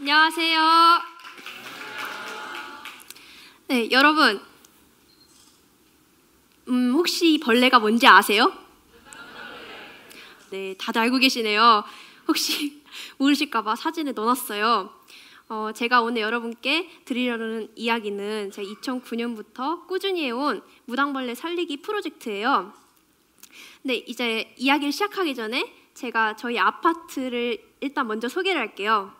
안녕하세요. 네, 여러분, 혹시 벌레가 뭔지 아세요? 네, 다들 알고 계시네요. 혹시 모르실까봐 사진에 넣어놨어요. 제가 오늘 여러분께 드리려는 이야기는 제가 2009년부터 꾸준히 해온 무당벌레 살리기 프로젝트예요. 네, 이제 이야기를 시작하기 전에 제가 저희 아파트를 일단 먼저 소개를 할게요.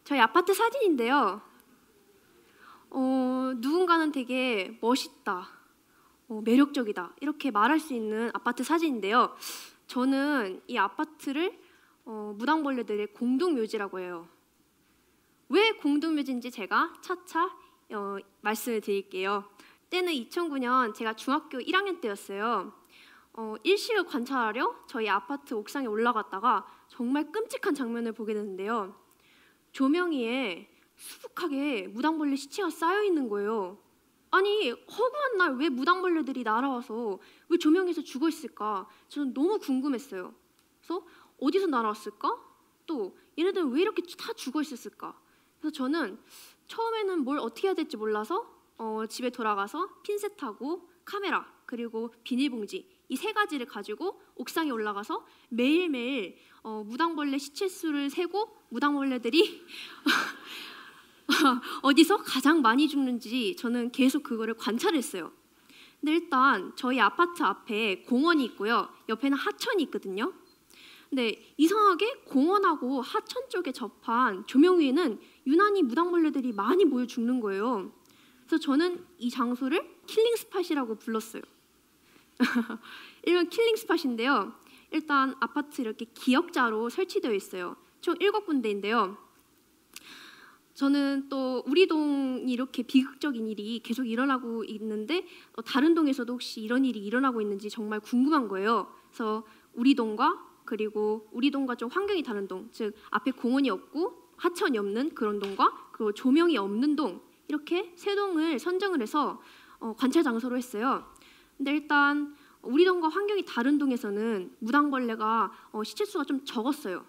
저희 아파트 사진인데요. 누군가는 되게 멋있다, 매력적이다 이렇게 말할 수 있는 아파트 사진인데요. 저는 이 아파트를 무당벌레들의 공동묘지라고 해요. 왜 공동묘지인지 제가 차차 말씀을 드릴게요. 때는 2009년 제가 중학교 1학년 때였어요. 일식을 관찰하려 저희 아파트 옥상에 올라갔다가 정말 끔찍한 장면을 보게 되는데요. 조명 위에 수북하게 무당벌레 시체가 쌓여 있는 거예요. 아니, 허구한 날 왜 무당벌레들이 날아와서 왜 조명에서 죽어 있을까? 저는 너무 궁금했어요. 그래서 어디서 날아왔을까? 또 얘네들은 왜 이렇게 다 죽어 있었을까? 그래서 저는 처음에는 뭘 어떻게 해야 될지 몰라서 집에 돌아가서 핀셋하고 카메라 그리고 비닐봉지 이 세 가지를 가지고 옥상에 올라가서 매일매일 무당벌레 시체 수를 세고 무당벌레들이 어디서 가장 많이 죽는지 저는 계속 그거를 관찰했어요. 근데 일단 저희 아파트 앞에 공원이 있고요. 옆에는 하천이 있거든요. 근데 이상하게 공원하고 하천 쪽에 접한 조명 위에는 유난히 무당벌레들이 많이 모여 죽는 거예요. 그래서 저는 이 장소를 킬링 스팟이라고 불렀어요. 일명 킬링 스팟인데요. 일단 아파트 이렇게 기역자로 설치되어 있어요. 총 7군데인데요. 저는 또 우리 동이 이렇게 비극적인 일이 계속 일어나고 있는데 다른 동에서도 혹시 이런 일이 일어나고 있는지 정말 궁금한 거예요. 그래서 우리 동과 그리고 우리 동과 좀 환경이 다른 동, 즉 앞에 공원이 없고 하천이 없는 그런 동과 그리고 조명이 없는 동 이렇게 세 동을 선정을 해서 관찰 장소로 했어요. 근데 일단 우리 동과 환경이 다른 동에서는 무당벌레가 시체 수가 좀 적었어요.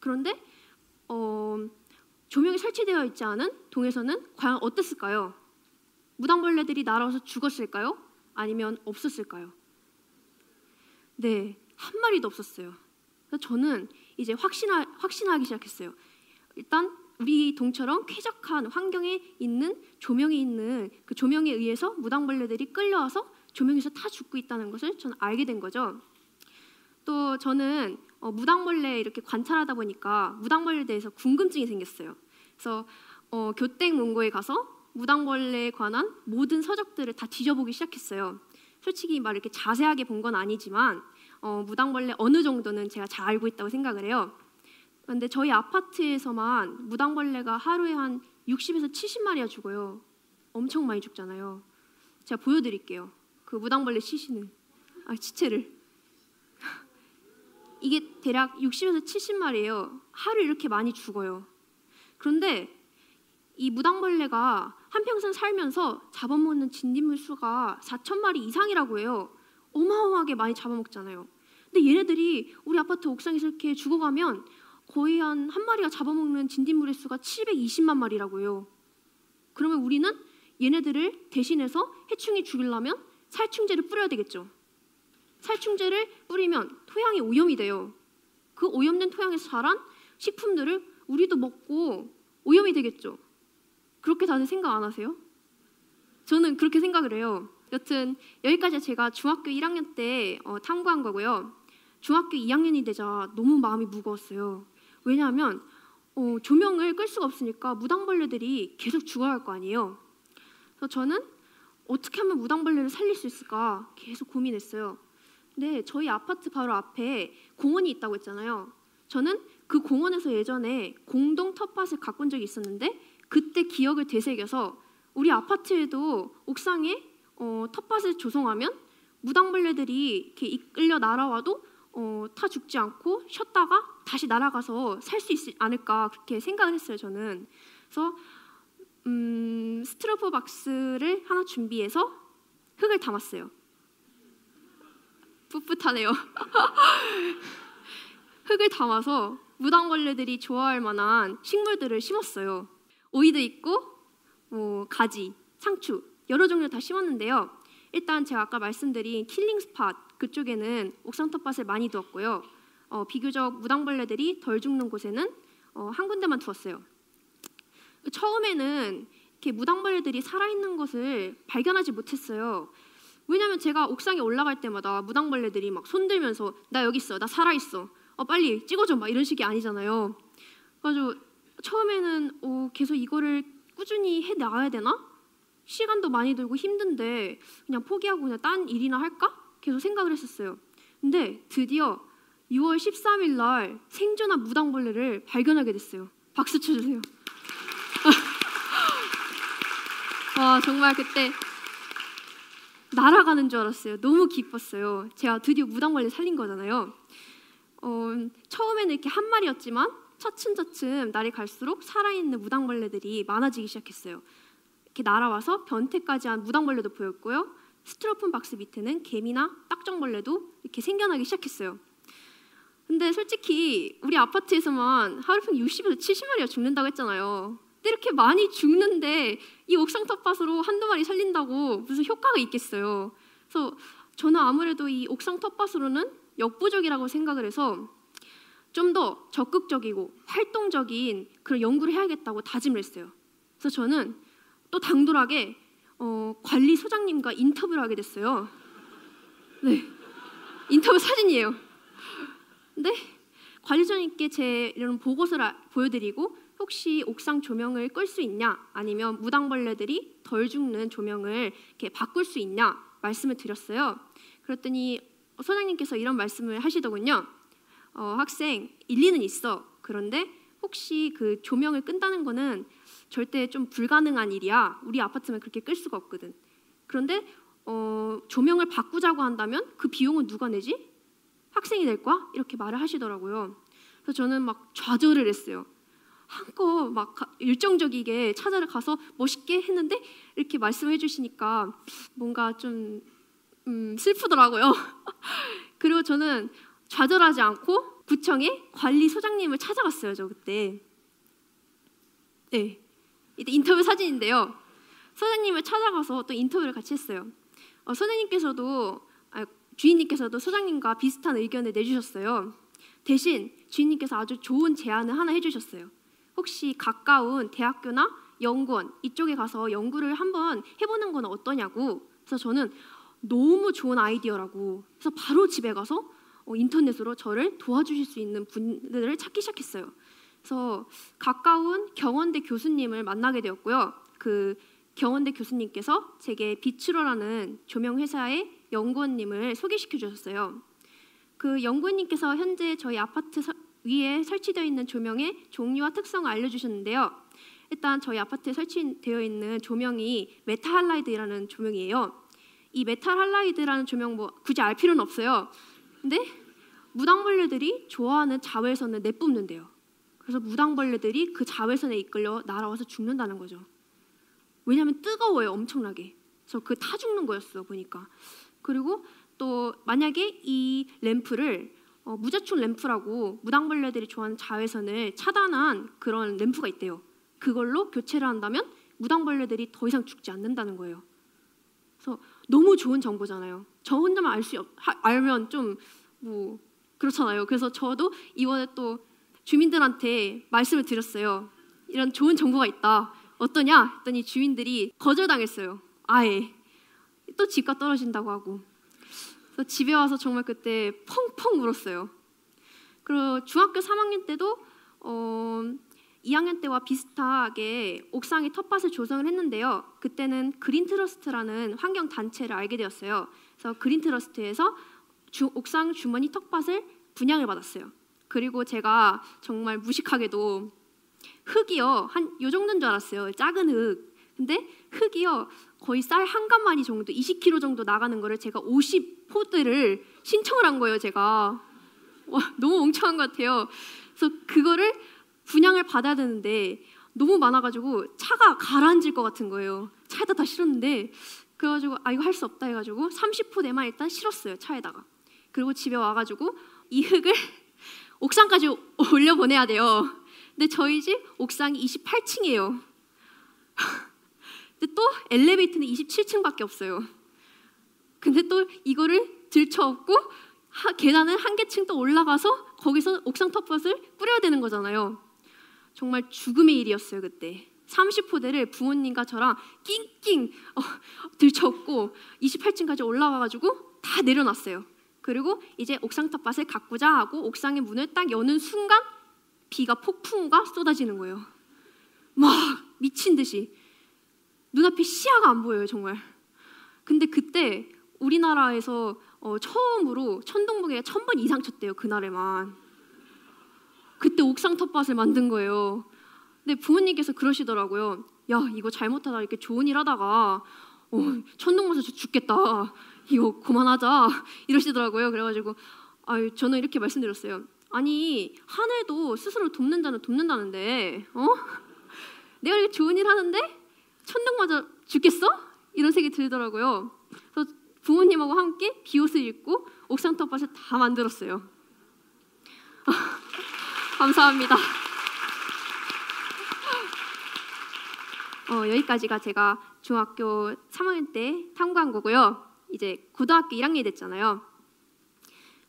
그런데 조명이 설치되어 있지 않은 동에서는 과연 어땠을까요? 무당벌레들이 날아와서 죽었을까요? 아니면 없었을까요? 네, 한 마리도 없었어요. 그래서 저는 이제 확신하기 시작했어요. 일단 우리 동처럼 쾌적한 환경에 있는 조명이 있는 그 조명에 의해서 무당벌레들이 끌려와서 조명에서 다 죽고 있다는 것을 저는 알게 된 거죠. 또 저는 무당벌레 이렇게 관찰하다 보니까 무당벌레에 대해서 궁금증이 생겼어요. 그래서 교땡문고에 가서 무당벌레에 관한 모든 서적들을 다 뒤져보기 시작했어요. 솔직히 막 이렇게 자세하게 본 건 아니지만 무당벌레 어느 정도는 제가 잘 알고 있다고 생각을 해요. 그런데 저희 아파트에서만 무당벌레가 하루에 한 60에서 70마리가 죽어요. 엄청 많이 죽잖아요. 제가 보여드릴게요. 그 무당벌레 시체를. 이게 대략 60에서 70마리예요. 하루 이렇게 많이 죽어요. 그런데 이 무당벌레가 한평생 살면서 잡아먹는 진딧물 수가 4,000마리 이상이라고 해요. 어마어마하게 많이 잡아먹잖아요. 근데 얘네들이 우리 아파트 옥상에서 이렇게 죽어가면 거의 한 마리가 잡아먹는 진딧물의 수가 720만 마리라고 해요. 그러면 우리는 얘네들을 대신해서 해충이 죽이려면 살충제를 뿌려야 되겠죠. 살충제를 뿌리면 토양이 오염이 돼요. 그 오염된 토양에서 자란 식품들을 우리도 먹고 오염이 되겠죠. 그렇게 다들 생각 안 하세요? 저는 그렇게 생각을 해요. 여튼 여기까지 제가 중학교 1학년 때 탐구한 거고요. 중학교 2학년이 되자 너무 마음이 무거웠어요. 왜냐하면 조명을 끌 수가 없으니까 무당벌레들이 계속 죽어갈 거 아니에요. 그래서 저는 어떻게 하면 무당벌레를 살릴 수 있을까 계속 고민했어요. 근데 저희 아파트 바로 앞에 공원이 있다고 했잖아요. 저는 그 공원에서 예전에 공동 텃밭을 가꾼 적이 있었는데 그때 기억을 되새겨서 우리 아파트에도 옥상에 텃밭을 조성하면 무당벌레들이 이렇게 이끌려 날아와도 타 죽지 않고 쉬었다가 다시 날아가서 살 수 있지 않을까 그렇게 생각을 했어요. 저는. 그래서 스티로폼 박스를 하나 준비해서 흙을 담았어요. 풋풋하네요. 흙을 담아서 무당벌레들이 좋아할 만한 식물들을 심었어요. 오이도 있고 가지, 상추 여러 종류 다 심었는데요. 일단 제가 아까 말씀드린 킬링 스팟 그쪽에는 옥상 텃밭을 많이 두었고요. 비교적 무당벌레들이 덜 죽는 곳에는 한 군데만 두었어요. 처음에는 이렇게 무당벌레들이 살아있는 것을 발견하지 못했어요. 왜냐하면 제가 옥상에 올라갈 때마다 무당벌레들이 막 손들면서 나 여기 있어, 나 살아있어, 빨리 찍어줘 막 이런 식이 아니잖아요. 그래서 처음에는 계속 이거를 꾸준히 해 나가야 되나? 시간도 많이 들고 힘든데 그냥 포기하고 그냥 딴 일이나 할까? 계속 생각을 했었어요. 근데 드디어 6월 13일 날 생존한 무당벌레를 발견하게 됐어요. 박수 쳐주세요. 와, 정말 그때 날아가는 줄 알았어요. 너무 기뻤어요. 제가 드디어 무당벌레 살린 거잖아요. 처음에는 이렇게 한 마리였지만 차츰차츰 날이 갈수록 살아있는 무당벌레들이 많아지기 시작했어요. 이렇게 날아와서 변태까지 한 무당벌레도 보였고요. 스티로폼 박스 밑에는 개미나 딱정벌레도 이렇게 생겨나기 시작했어요. 근데 솔직히 우리 아파트에서만 하루 평균 60에서 70마리가 죽는다고 했잖아요. 근데 이렇게 많이 죽는데 이 옥상 텃밭으로 한두 마리 살린다고 무슨 효과가 있겠어요. 그래서 저는 아무래도 이 옥상 텃밭으로는 역부족이라고 생각을 해서 좀 더 적극적이고 활동적인 그런 연구를 해야겠다고 다짐을 했어요. 그래서 저는 또 당돌하게 관리소장님과 인터뷰를 하게 됐어요. 네, 인터뷰 사진이에요. 근데 관리소장님께 제 이런 보고서를 보여드리고 혹시 옥상 조명을 끌 수 있냐 아니면 무당벌레들이 덜 죽는 조명을 이렇게 바꿀 수 있냐 말씀을 드렸어요. 그랬더니 소장님께서 이런 말씀을 하시더군요. 학생, 일리는 있어. 그런데 혹시 그 조명을 끈다는 거는 절대 좀 불가능한 일이야. 우리 아파트면 그렇게 끌 수가 없거든. 그런데 조명을 바꾸자고 한다면 그 비용은 누가 내지? 학생이 낼 거야? 이렇게 말을 하시더라고요. 그래서 저는 막 좌절을 했어요. 한껏 막 열정적이게 찾아를 가서 멋있게 했는데 이렇게 말씀해 주시니까 뭔가 좀 슬프더라고요. 그리고 저는 좌절하지 않고 구청의 관리소장님을 찾아갔어요. 저 그때. 네, 이때 인터뷰 사진인데요. 소장님을 찾아가서 또 인터뷰를 같이 했어요. 주인님께서도 소장님과 비슷한 의견을 내주셨어요. 대신 주인님께서 아주 좋은 제안을 하나 해주셨어요. 혹시 가까운 대학교나 연구원 이쪽에 가서 연구를 한번 해보는 건 어떠냐고. 그래서 저는 너무 좋은 아이디어라고. 그래서 바로 집에 가서 인터넷으로 저를 도와주실 수 있는 분들을 찾기 시작했어요. 그래서 가까운 경원대 교수님을 만나게 되었고요. 그 경원대 교수님께서 제게 비추러라는 조명 회사의 연구원님을 소개시켜 주셨어요. 그 연구원님께서 현재 저희 아파트 위에 설치되어 있는 조명의 종류와 특성을 알려주셨는데요. 일단 저희 아파트에 설치되어 있는 조명이 메탈 할라이드라는 조명이에요. 이 메탈 할라이드라는 조명 굳이 알 필요는 없어요. 근데 무당벌레들이 좋아하는 자외선을 내뿜는데요. 그래서 무당벌레들이 그 자외선에 이끌려 날아와서 죽는다는 거죠. 왜냐하면 뜨거워요, 엄청나게. 그래서 그 타 죽는 거였어 보니까. 그리고 또 만약에 이 램프를 무제총 램프라고 무당벌레들이 좋아하는 자외선을 차단한 그런 램프가 있대요. 그걸로 교체를 한다면 무당벌레들이 더 이상 죽지 않는다는 거예요. 그래서 너무 좋은 정보잖아요. 저 혼자만 알면 좀 그렇잖아요. 그래서 저도 이번에 또 주민들한테 말씀을 드렸어요. 이런 좋은 정보가 있다. 어떠냐? 했더니 주민들이 거절당했어요. 아예. 또 집값 떨어진다고 하고. 그래서 집에 와서 정말 그때 펑펑 울었어요. 그리고 중학교 3학년 때도 2학년 때와 비슷하게 옥상에 텃밭을 조성을 했는데요. 그때는 그린 트러스트라는 환경 단체를 알게 되었어요. 그래서 그린 트러스트에서 옥상 주머니 텃밭을 분양을 받았어요. 그리고 제가 정말 무식하게도 흙이요 한 요 정도인 줄 알았어요. 작은 흙. 근데 흙이요 거의 쌀 한 가마니 정도 20kg 정도 나가는 거를 제가 50포대를 신청을 한 거예요. 제가 너무 멍청한 것 같아요. 그래서 그거를 분양을 받아야 되는데 너무 많아가지고 차가 가라앉을 것 같은 거예요. 차에다 다 실었는데 그래가지고 이거 할 수 없다 해가지고 30포대만 일단 실었어요. 차에다가. 그리고 집에 와가지고 이 흙을 옥상까지 올려보내야 돼요. 근데 저희 집 옥상이 28층이에요. 근데 또 엘리베이터는 27층밖에 없어요. 근데 또 이거를 들쳐업고 계단은 한 개층 또 올라가서 거기서 옥상 텃밭을 꾸려야 되는 거잖아요. 정말 죽음의 일이었어요. 그때 30호대를 부모님과 저랑 낑낑 들쳐업고 28층까지 올라가가지고 다 내려놨어요. 그리고 이제 옥상 텃밭을 가꾸자 하고 옥상의 문을 딱 여는 순간 비가 폭풍우가 쏟아지는 거예요. 막 미친 듯이 눈앞에 시야가 안 보여요, 정말. 근데 그때 우리나라에서 처음으로 천둥번개가 1000번 이상 쳤대요, 그날에만. 그때 옥상 텃밭을 만든 거예요. 근데 부모님께서 그러시더라고요. 야, 이거 잘못하다 이렇게 좋은 일 하다가 천둥 맞아서 죽겠다. 이거 그만하자 이러시더라고요. 그래가지고 저는 이렇게 말씀드렸어요. 아니, 하늘도 스스로 돕는 자는 돕는다는데 내가 이렇게 좋은 일 하는데 천둥 맞아 죽겠어? 이런 생각이 들더라고요. 그래서 부모님하고 함께 비옷을 입고 옥상 텃밭을 다 만들었어요. 감사합니다. 여기까지가 제가 중학교 3학년 때 탐구한 거고요. 이제 고등학교 1학년이 됐잖아요.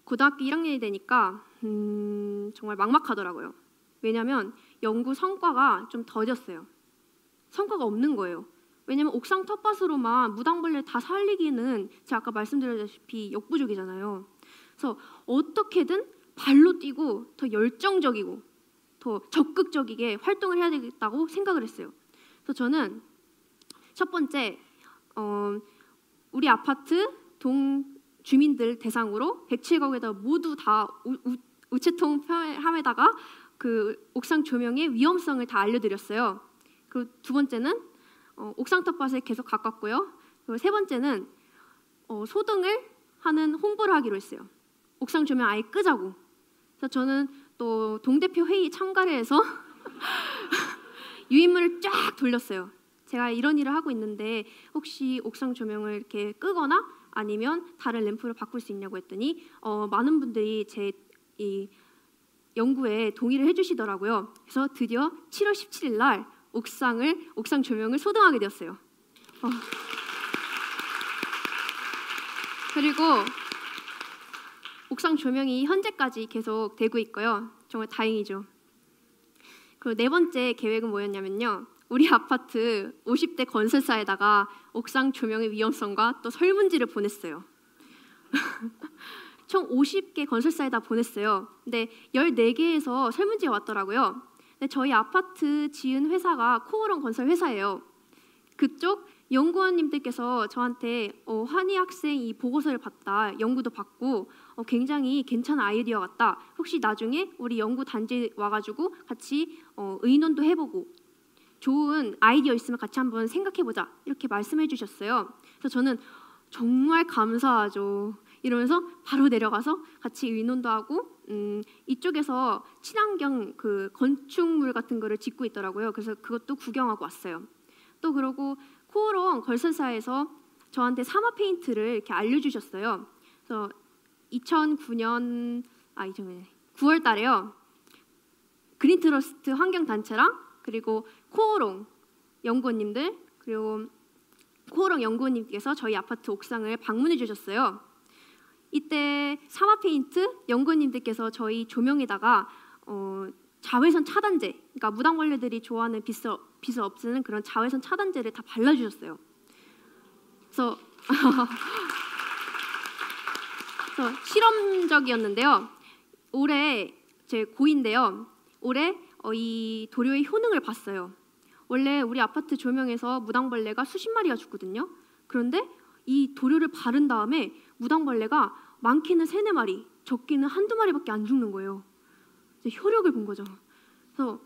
고등학교 1학년이 되니까 정말 막막하더라고요. 왜냐하면 연구 성과가 좀 더뎠어요. 성과가 없는 거예요. 왜냐하면 옥상 텃밭으로만 무당벌레 다 살리기는 제가 아까 말씀드렸다시피 역부족이잖아요. 그래서 어떻게든 발로 뛰고 더 열정적이고 더 적극적이게 활동을 해야 되겠다고 생각을 했어요. 그래서 저는 첫 번째 우리 아파트 동 주민들 대상으로 107가구에다 모두 다 우체통함에다가 그 옥상 조명의 위험성을 다 알려드렸어요. 그리고 두 번째는 옥상 텃밭을 계속 가꿨고요. 그리고 세 번째는 소등을 하는 홍보를 하기로 했어요. 옥상 조명 아예 끄자고. 그래서 저는 또 동대표 회의 참가를 해서 유인물을 쫙 돌렸어요. 제가 이런 일을 하고 있는데 혹시 옥상 조명을 이렇게 끄거나 아니면 다른 램프를 바꿀 수 있냐고 했더니 많은 분들이 제 이 연구에 동의를 해주시더라고요. 그래서 드디어 7월 17일 날 옥상 조명을 소등하게 되었어요. 그리고 옥상 조명이 현재까지 계속 되고 있고요. 정말 다행이죠. 그리고 네 번째 계획은 뭐였냐면요. 우리 아파트 50대 건설사에다가 옥상 조명의 위험성과 또 설문지를 보냈어요. 총 50개 건설사에다 보냈어요. 근데 14개에서 설문지가 왔더라고요. 근데 저희 아파트 지은 회사가 코오롱 건설 회사예요. 그쪽 연구원님들께서 저한테 환희 학생 이 보고서를 봤다, 연구도 받고 굉장히 괜찮은 아이디어 같다. 혹시 나중에 우리 연구 단지 와가지고 같이 의논도 해보고 좋은 아이디어 있으면 같이 한번 생각해보자 이렇게 말씀해 주셨어요. 그래서 저는 정말 감사하죠. 이러면서 바로 내려가서 같이 의논도 하고 이쪽에서 친환경 그 건축물 같은 거를 짓고 있더라고요. 그래서 그것도 구경하고 왔어요. 또 그러고 코오롱 건설사에서 저한테 사마 페인트를 이렇게 알려주셨어요. 그래서 2009년 9월 달에요. 그린트러스트 환경단체랑 그리고 코오롱 연구원님들 그리고 코오롱 연구원님께서 저희 아파트 옥상을 방문해 주셨어요. 이때 사마 페인트 연구원님들께서 저희 조명에다가 자외선 차단제, 그러니까 무당벌레들이 좋아하는 빛을 없애는 그런 자외선 차단제를 다 발라주셨어요. 그래서 실험적이었는데요. 올해 제 고2인데요. 올해 이 도료의 효능을 봤어요. 원래 우리 아파트 조명에서 무당벌레가 수십 마리가 죽거든요. 그런데 이 도료를 바른 다음에 무당벌레가 많게는 3-4마리, 적게는 1-2마리밖에 안 죽는 거예요. 효력을 본 거죠. 그래서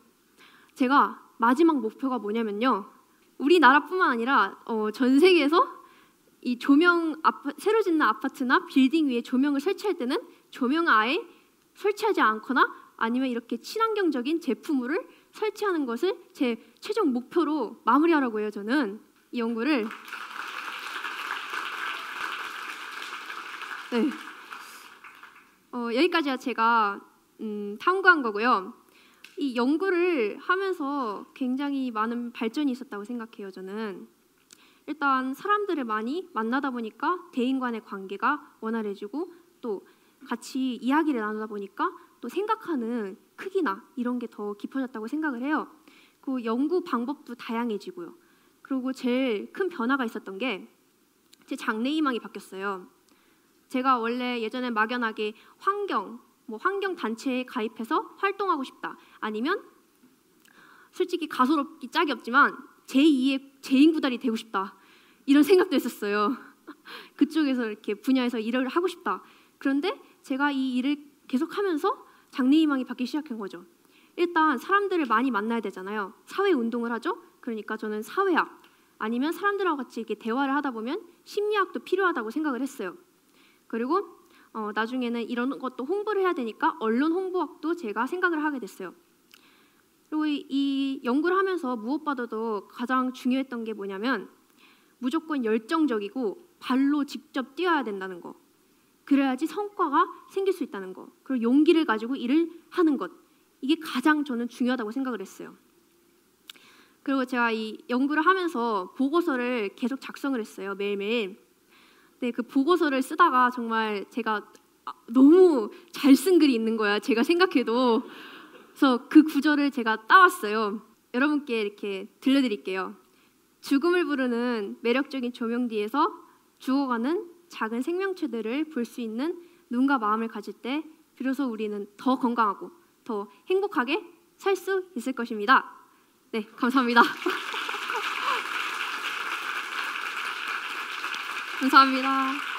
제가 마지막 목표가 뭐냐면요. 우리나라뿐만 아니라 전 세계에서 이 새로 짓는 아파트나 빌딩 위에 조명을 설치할 때는 조명을 아예 설치하지 않거나 아니면 이렇게 친환경적인 제품을 설치하는 것을 제 최종 목표로 마무리하라고 해요. 저는 이 연구를. 네. 여기까지가 제가 탐구한 거고요. 이 연구를 하면서 굉장히 많은 발전이 있었다고 생각해요. 저는 일단 사람들을 많이 만나다 보니까 대인 간의 관계가 원활해지고 또 같이 이야기를 나누다 보니까 또 생각하는 크기나 이런 게 더 깊어졌다고 생각을 해요. 그 연구 방법도 다양해지고요. 그리고 제일 큰 변화가 있었던 게 제 장래희망이 바뀌었어요. 제가 원래 예전에 막연하게 환경 단체에 가입해서 활동하고 싶다. 아니면 솔직히 가소롭기 짝이 없지만 제2의 제인구달이 되고 싶다. 이런 생각도 했었어요. 그쪽에서 이렇게 분야에서 일을 하고 싶다. 그런데 제가 이 일을 계속하면서 장래희망이 바뀌기 시작한 거죠. 일단 사람들을 많이 만나야 되잖아요. 사회운동을 하죠. 그러니까 저는 사회학 아니면 사람들하고 같이 이렇게 대화를 하다 보면 심리학도 필요하다고 생각을 했어요. 그리고 나중에는 이런 것도 홍보를 해야 되니까 언론 홍보학도 제가 생각을 하게 됐어요. 그리고 이 연구를 하면서 무엇보다도 가장 중요했던 게 뭐냐면 무조건 열정적이고 발로 직접 뛰어야 된다는 거. 그래야지 성과가 생길 수 있다는 거. 그리고 용기를 가지고 일을 하는 것. 이게 가장 저는 중요하다고 생각을 했어요. 그리고 제가 이 연구를 하면서 보고서를 계속 작성을 했어요. 매일매일. 네, 그 보고서를 쓰다가 정말 제가 너무 잘 쓴 글이 있는 거야. 제가 생각해도. 그래서 그 구절을 제가 따왔어요. 여러분께 이렇게 들려드릴게요. 죽음을 부르는 매력적인 조명 뒤에서 죽어가는 작은 생명체들을 볼 수 있는 눈과 마음을 가질 때 비로소 우리는 더 건강하고 더 행복하게 살 수 있을 것입니다. 네, 감사합니다. 감사합니다.